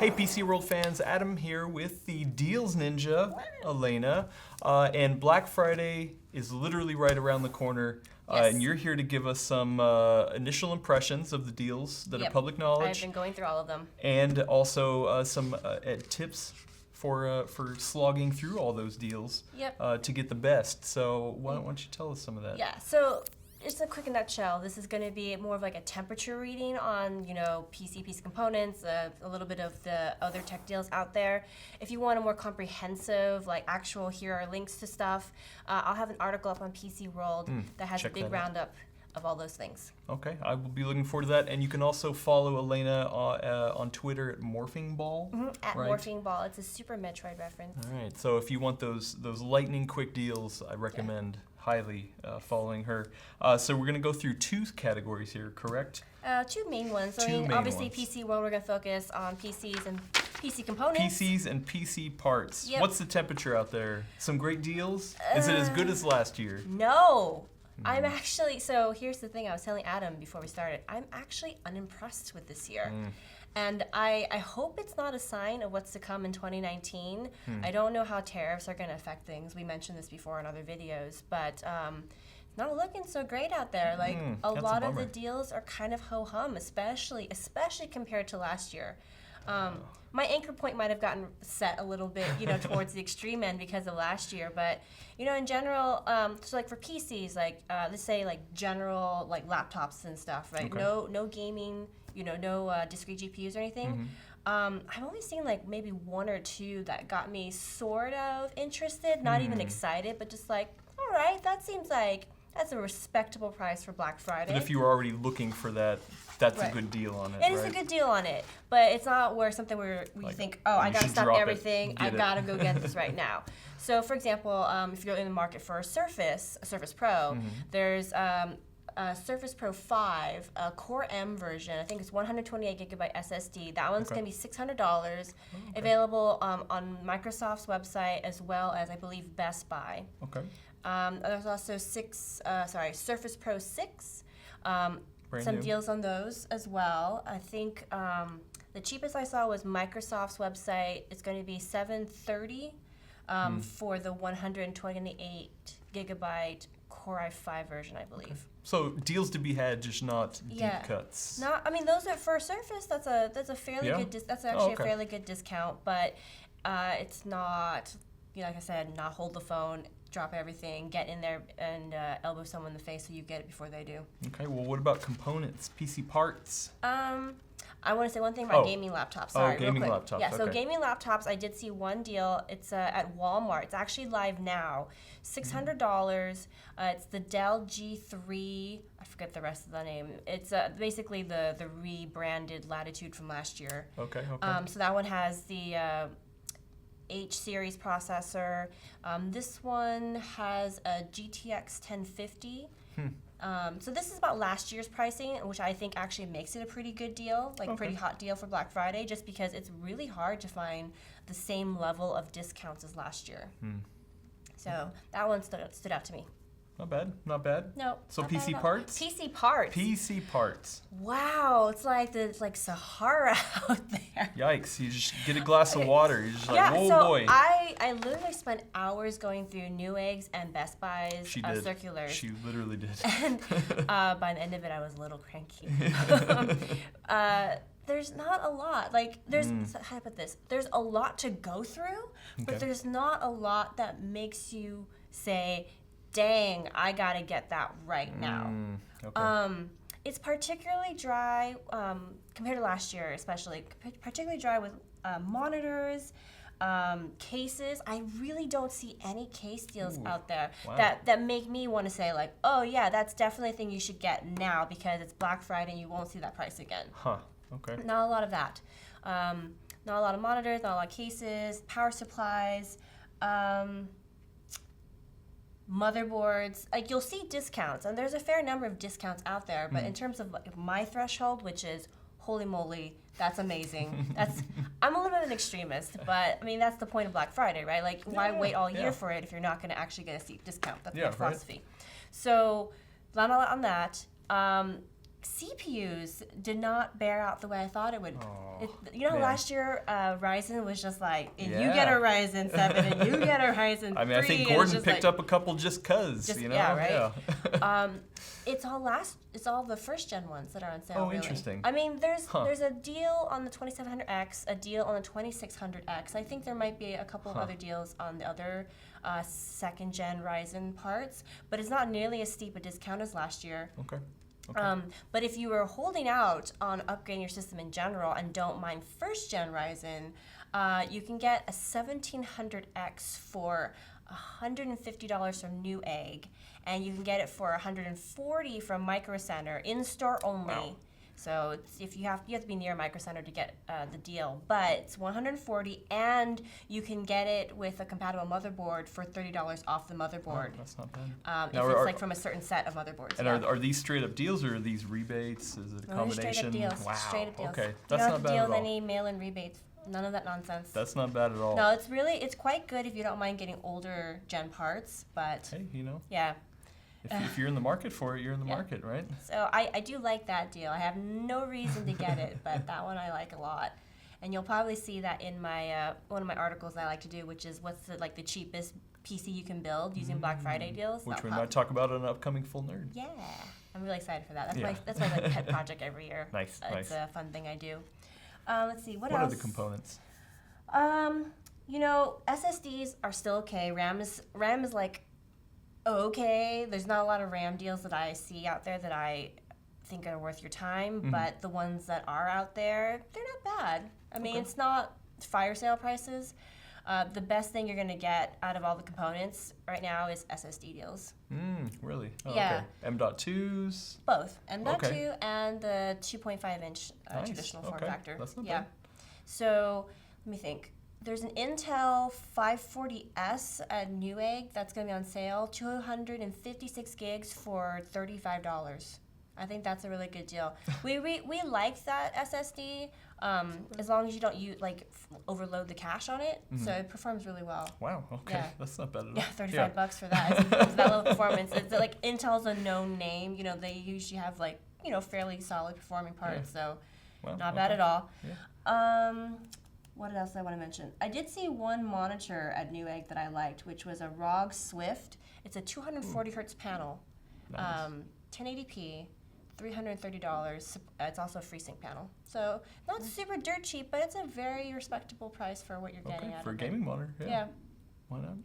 Hey PC World fans, Adam here with the Deals Ninja, Elena, and Black Friday is literally right around the corner, Yes. and you're here to give us some initial impressions of the deals that are Yep. public I've knowledge, been going through all of them. and also some tips for slogging through all those deals Yep. to get the best. So why don't you tell us some of that? Yeah, so just a quick nutshell, this is going to be more of like a temperature reading on, PC components, a little bit of the other tech deals out there. If you want a more comprehensive, like actual, here are links to stuff, I'll have an article up on PC World that has a check big that out. roundup of all those things. Okay, I will be looking forward to that. And you can also follow Elena on Twitter at Morphing Ball. At right? Morphing Ball, it's a Super Metroid reference. All right, so if you want those lightning quick deals, I recommend highly following her. So we're going to go through two categories here, correct? Two main ones. Two main obviously ones. PC World, we're going to focus on PCs and PC components. PCs and PC parts. Yep. What's the temperature out there? Some great deals? Is it as good as last year? No. I'm actually, so here's the thing I was telling Adam before we started. I'm actually unimpressed with this year. And I hope it's not a sign of what's to come in 2019. I don't know how tariffs are going to affect things. We mentioned this before in other videos, but it's not looking so great out there. Like a that's a lot of the bummer. deals are kind of ho-hum, especially compared to last year. My anchor point might have gotten set a little bit, towards the extreme end because of last year. But, in general, so like for PCs, like let's say like general like laptops and stuff, right? Okay. No gaming, no discrete GPUs or anything. I've only seen like maybe one or two that got me sort of interested, not even excited, but just like, all right, that seems like that's a respectable price for Black Friday. But if you were already looking for that, that's Right. a good deal on it, It is right? a good deal on it, but it's not where something where we Like, think, oh, I you gotta should stop drop it, everything, I get it. gotta go get this right now. So, for example, if you're in the market for a Surface Pro, there's a Surface Pro 5, a Core M version. I think it's 128 gigabyte SSD. That one's Okay. gonna be $600. Available on Microsoft's website as well as I believe Best Buy. Okay. There's also Surface Pro 6. Brand Some new. deals on those as well. I think the cheapest I saw was Microsoft's website. It's going to be $730 for the 128 gigabyte Core i5 version, I believe. So deals to be had, just not Yeah. deep cuts. Those are for Surface. That's a fairly Yeah? good. That's actually okay. a fairly good discount, but it's not. Like I said, not hold the phone, drop everything, get in there and elbow someone in the face so you get it before they do. Okay, well, what about components, PC parts? I want to say one thing about Oh. gaming laptops. Sorry, gaming real quick. laptops, Yeah, so okay. gaming laptops, I did see one deal. It's at Walmart. It's actually live now. $600. It's the Dell G3. I forget the rest of the name. It's basically the rebranded Latitude from last year. Okay. So that one has the H series processor. This one has a GTX 1050. So this is about last year's pricing, which I think actually makes it a pretty good deal, like pretty hot deal for Black Friday, just because it's really hard to find the same level of discounts as last year. So that one stood out to me. Not bad, not bad. No. So not bad PC at all. parts? PC parts. PC parts. Wow, it's like Sahara out there. Yikes, you just get a glass of water. You're just like, Yeah, whoa, so boy. I literally spent hours going through Newegg's and Best Buy's She did. circulars. She literally did. And by the end of it, I was a little cranky. There's not a lot. Like, so how do I put this? There's a lot to go through, but Okay. there's not a lot that makes you say, dang, I gotta get that right now. Okay. It's particularly dry compared to last year, especially particularly dry with monitors, cases. I really don't see any case deals out there wow. that make me want to say like, oh yeah, that's definitely a thing you should get now because it's Black Friday and you won't see that price again. Huh. Okay. Not a lot of that. Not a lot of monitors, not a lot of cases, power supplies. Motherboards, like you'll see discounts, and there's a fair number of discounts out there. But in terms of like my threshold, which is holy moly, that's amazing. I'm a little bit of an extremist, but I mean that's the point of Black Friday, right? Like why wait all year for it if you're not going to actually get a steep discount? That's my right. philosophy. So not a lot on that. CPUs did not bear out the way I thought it would. Oh, Man. Last year Ryzen was just like, and you get a Ryzen 7 and you get a Ryzen 3. I mean, I think Gordon picked up a couple just cause, you know? Yeah, right? Yeah. It's all the first gen ones that are on sale. Oh, really. interesting. I mean, there's a deal on the 2700X, a deal on the 2600X. I think there might be a couple of other deals on the other second gen Ryzen parts, but it's not nearly as steep a discount as last year. Okay. But if you were holding out on upgrading your system in general and don't mind first gen Ryzen, you can get a 1700X for $150 from Newegg, and you can get it for $140 from Micro Center in store only. Wow. So if you have to be near Micro Center to get the deal, but it's $140, and you can get it with a compatible motherboard for $30 off the motherboard. Oh, that's not bad. If it's like from a certain set of motherboards. And are these straight up deals or are these rebates? Is it a combination? Straight up deals. Wow. Straight up deals. Okay, You that's don't not have to bad deal at with all. any mail-in rebates. None of that nonsense. That's not bad at all. No, it's quite good if you don't mind getting older gen parts, but Hey, you know, yeah. if you're in the market for it, you're in the Yeah. market, right? So I do like that deal. I have no reason to get it, but that one I like a lot. And you'll probably see that in my one of my articles I like to do, which is what's the cheapest PC you can build using Black Friday deals. Which That'll we might talk about on an upcoming Full Nerd. Yeah, I'm really excited for that. That's Yeah. my like pet project every year. Nice, It's nice. a fun thing I do. Let's see, what What else? are the components? SSDs are still okay. RAM is like okay. There's not a lot of RAM deals that I see out there that I think are worth your time, but the ones that are out there, they're not bad. I mean, it's not fire sale prices. The best thing you're going to get out of all the components right now is SSD deals. Really? Oh, Yeah. Okay. M.2s? Both M.2 Okay. and the 2.5-inch Nice. traditional form Okay. factor. That's not yeah. bad. So let me think. There's an Intel 540S at Newegg that's going to be on sale, 256 gigs for $35. I think that's a really good deal. we like that SSD as long as you don't overload the cache on it. So it performs really well. Wow, okay. Yeah. That's not bad at all. Yeah, $35 for that. It's that level of performance. It's like Intel's a known name. They usually have fairly solid performing parts. So Wow, not bad okay. at all. Yeah. What else do I want to mention? I did see one monitor at Newegg that I liked, which was a ROG Swift. It's a 240 hertz panel, Nice. 1080p, $330. It's also a FreeSync panel. So not super dirt cheap, but it's a very respectable price for what you're getting Okay, out for a of it. gaming monitor, yeah. Yeah. Why not?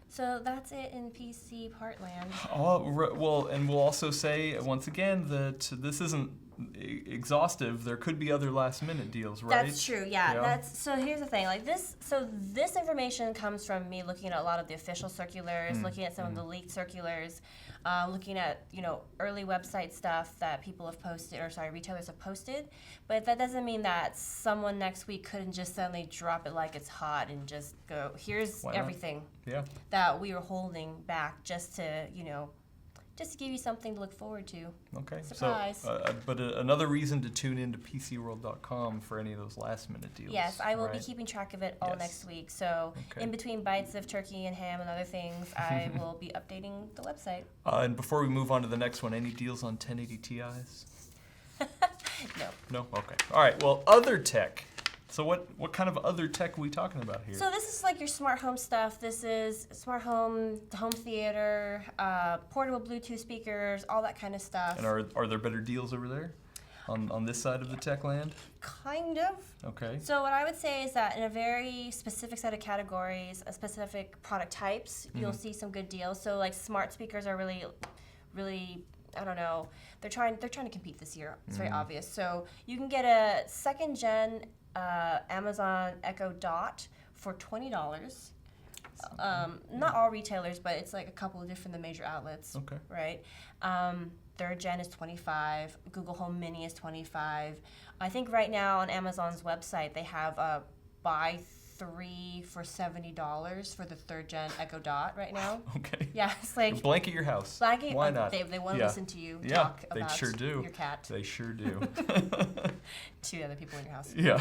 So that's it in PC Partland. Well, and we'll also say once again that this isn't exhaustive. There could be other last-minute deals, right? That's true. Yeah. So here's the thing. This information comes from me looking at a lot of the official circulars, looking at some of the leaked circulars, looking at early website stuff that people have posted, retailers have posted. But that doesn't mean that someone next week couldn't just suddenly drop it like it's hot and just go, here's Why not? everything Yeah. that we were holding back just to give you something to look forward to. Okay. Surprise. So, but another reason to tune into PCWorld.com for any of those last-minute deals. Yes, I will be right? keeping track of it all Yes. next week. So Okay. in between bites of turkey and ham and other things, I will be updating the website. And before we move on to the next one, any deals on 1080 Ti's? No. No? Okay. All right. Well, other tech. So what kind of other tech are we talking about here? So this is like your smart home stuff. This is smart home, home theater, portable Bluetooth speakers, all that kind of stuff. And are there better deals over there on this side of the tech land? Kind of. Okay. So what I would say is that in a very specific set of categories, specific product types, you'll see some good deals. So like smart speakers are really, I don't know. They're trying to compete this year. It's very obvious. So you can get a second gen Amazon Echo Dot for $20. Not all retailers, but it's like a couple of different major outlets. Okay. Right. Third gen is $25. Google Home Mini is $25. I think right now on Amazon's website they have a buy 3 for $70 for the third gen Echo Dot right now. Okay. Yeah, it's like Blanket your house. flagging. Why not? They want to Yeah. listen to you Yeah, talk they about sure do. your cat They sure do. to other people in your house. Yeah.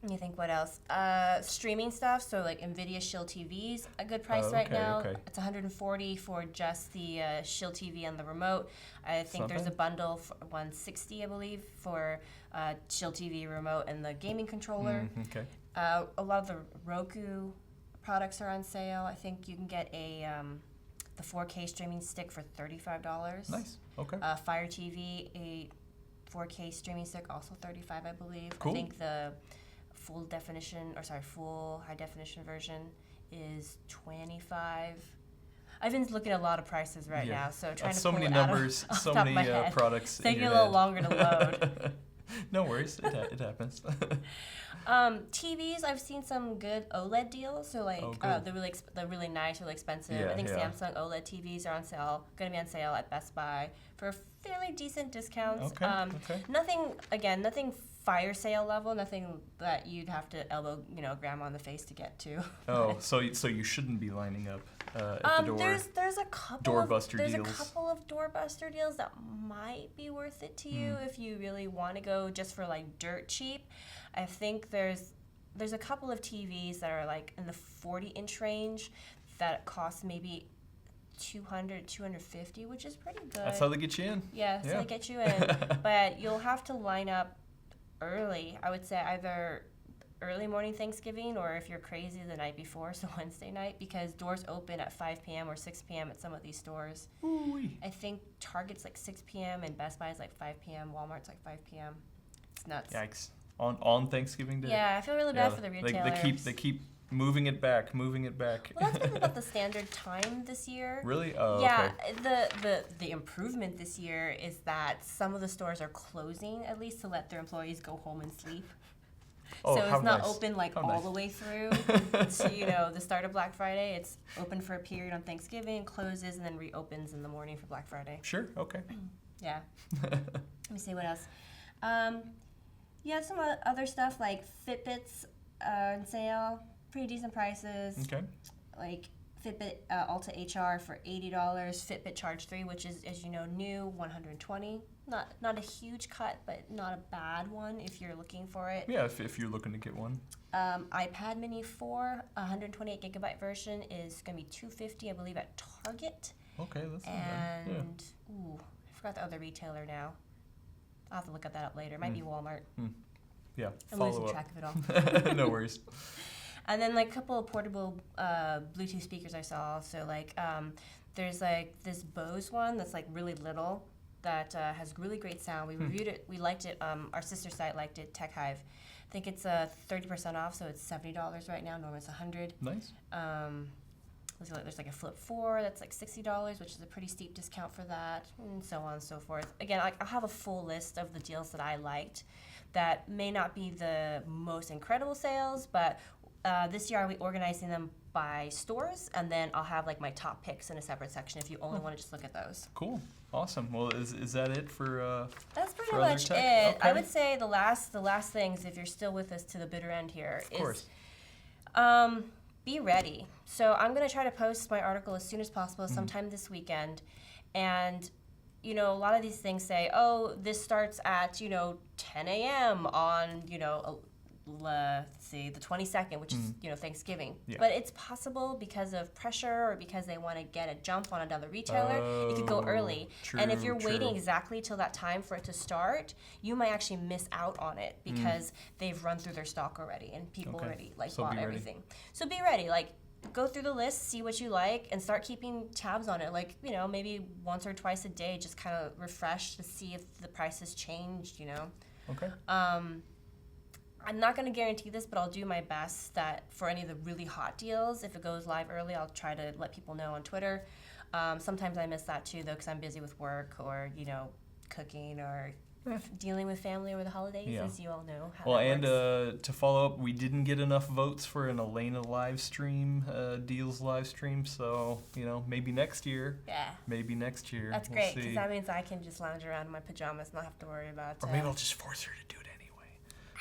Let me think what else. Streaming stuff, so like NVIDIA Shield TV's a good price Oh, right okay, now. okay. It's $140 for just the Shield TV and the remote. I think not there's bad. a bundle for $160, I believe, for Shield TV remote and the gaming controller. Okay. A lot of the Roku products are on sale. I think you can get the 4K streaming stick for $35. Nice. Okay. Fire TV, a 4K streaming stick, also $35, I believe. Cool. I think the full high definition version is $25. I've been looking at a lot of prices right Yeah. now, so trying to so pull many it out numbers, off so the top of many my head. products. It's in taking your a little head. longer to load. No worries, it happens. TVs, I've seen some good OLED deals. So like Oh, good. the really nice, really expensive. Yeah, I think yeah. Samsung OLED TVs are on sale. Going to be on sale at Best Buy for fairly decent discounts. Okay, okay. Nothing fire sale level. Nothing that you'd have to elbow grandma in the face to get to. Oh, so you shouldn't be lining up at the door. There's a couple Doorbuster there's deals. a couple of doorbuster deals that might be worth it to you if you really want to go just for like dirt cheap. I think there's a couple of TVs that are like in the 40-inch range that cost maybe $200, $250, which is pretty good. That's how they get you in. Yeah, so Yeah. they get you in, but you'll have to line up early. I would say either early morning Thanksgiving or if you're crazy the night before, so Wednesday night, because doors open at 5 p.m. or 6 p.m. at some of these stores. Ooh-wee. I think Target's like 6 p.m. and Best Buy's like 5 p.m. Walmart's like 5 p.m. It's nuts. Yikes. On Thanksgiving Day. Yeah, I feel really bad for the They retailers. keep moving it back. Well, that's been about the standard time this year. Really? Oh, Yeah, okay. the improvement this year is that some of the stores are closing at least to let their employees go home and sleep. Oh, So how it's not nice. open like How all nice. the way through to the start of Black Friday. It's open for a period on Thanksgiving, closes, and then reopens in the morning for Black Friday. Sure. Okay. Yeah. Let me see what else. You have some other stuff like Fitbits on sale, pretty decent prices. Okay. Like Fitbit Ultra HR for $80, Fitbit Charge 3, which is, as you know, new, $120. Not a huge cut, but not a bad one if you're looking for it. Yeah, if you're looking to get one. iPad Mini 4, 128 gigabyte version is going to be $250, I believe, at Target. Okay, that's not bad. Yeah. And I forgot the other retailer now. I'll have to look at that up later. It might be Walmart. Yeah. I'm Follow losing up. track of it all. No worries. And then like a couple of portable Bluetooth speakers I saw. So like there's like this Bose one that's like really little that has really great sound. We reviewed it. We liked it. Our sister site liked it. Tech Hive. I think it's 30% off, so it's $70 right now. Normally it's $100. Nice. There's like a Flip 4 that's like $60, which is a pretty steep discount for that, and so on and so forth. Again, I'll have a full list of the deals that I liked that may not be the most incredible sales, but this year I'll be organizing them by stores, and then I'll have like my top picks in a separate section if you only want to just look at those. Cool. Awesome. Well, is that it for? That's pretty For other much tech? it. I Okay. would say the last things, if you're still with us to the bitter end here, Of course. is be ready. So I'm going to try to post my article as soon as possible, sometime this weekend. And, a lot of these things say, oh, this starts at, 10 a.m. on, let's see, the 22nd, which is, Thanksgiving. Yeah. But it's possible because of pressure or because they want to get a jump on another retailer, it could go Oh, early. And if true, you're waiting true. exactly till that time for it to start, you might actually miss out on it because they've run through their stock already and people Okay. already So bought be ready. everything. So be ready. Go through the list, see what you like, and start keeping tabs on it. Maybe once or twice a day, just kind of refresh to see if the price has changed. Okay. I'm not going to guarantee this, but I'll do my best that for any of the really hot deals, if it goes live early, I'll try to let people know on Twitter. Sometimes I miss that too, though, because I'm busy with work or, cooking or dealing with family over the holidays, Yeah. as you all know. How Well, that and works. to follow up, we didn't get enough votes for an Elena live stream, deals live stream. So maybe next year. Yeah. Maybe next year. That's We'll great, because see. that means I can just lounge around in my pajamas and not have to worry about Or maybe I'll just force her to do it anyway.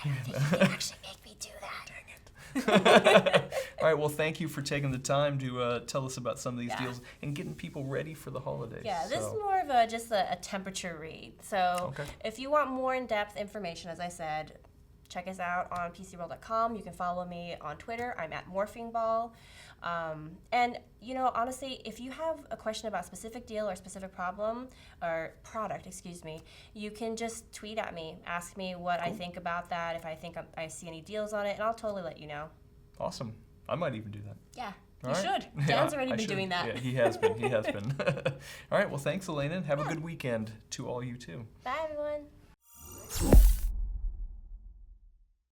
I don't think you can actually make me do that. Dang it. All right. Well, thank you for taking the time to tell us about some of these Yeah. deals and getting people ready for the holidays. Yeah, this So- is more of just a temperature read. So Okay. if you want more in-depth information, as I said, check us out on PCWorld.com. You can follow me on Twitter. I'm at MorphingBall. And honestly, if you have a question about a specific deal or a specific problem or product, you can just tweet at me. Ask me what I think about that, if I think I see any deals on it, and I'll totally let you know. Awesome. I might even do that. Yeah, All you right. should. Dan's Yeah, already I been should. doing that. Yeah, he has been. He has been. All right. Well, thanks, Elena. Have a good weekend to all you too. Bye, everyone.